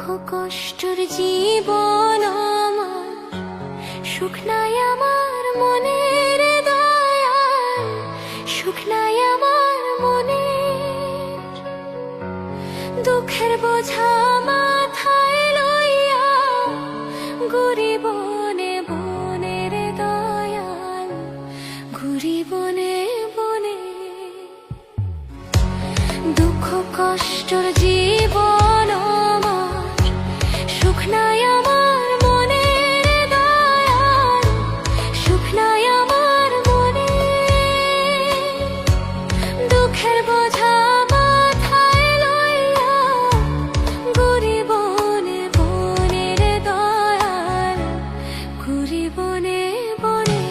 কষ্টর জীবন আমার, সুখ নাই আমার মনের দয়াল, সুখ নাই আমার মনের। দুঃখের বোঝা মাথায় লইয়া ঘুরি বনে বনের দয়াল, ঘুরি বনে বনে। দুঃখ কষ্টর জীবন আমার, সুখ নাই আমার মনের দয়াল, সুখ নাই আমার মনে। দুঃখের বোঝা মাথায় লইয়া ঘুরি বনে বনের দয়াল, ঘুরি বনে বনে।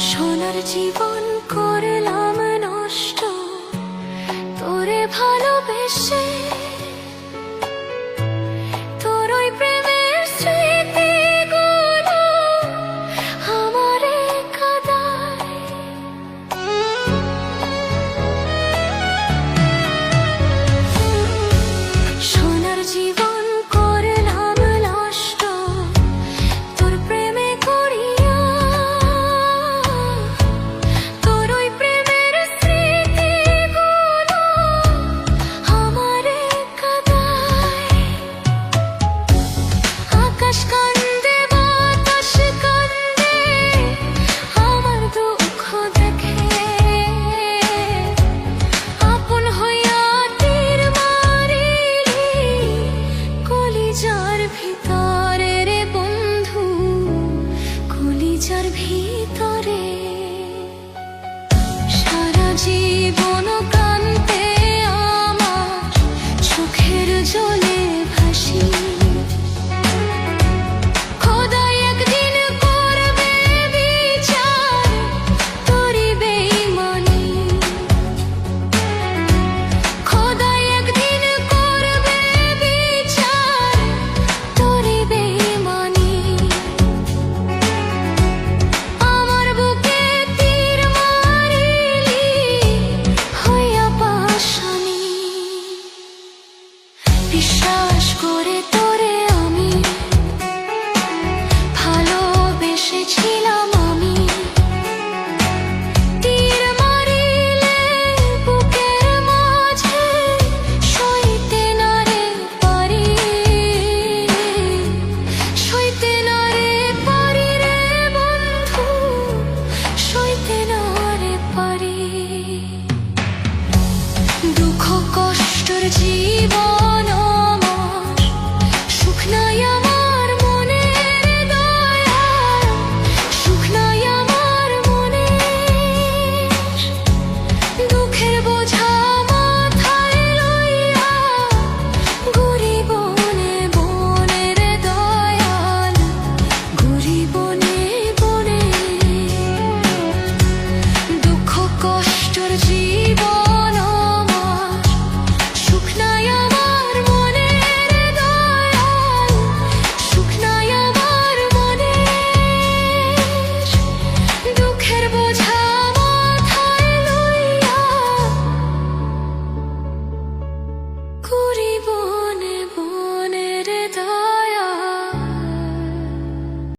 সোনার জীবন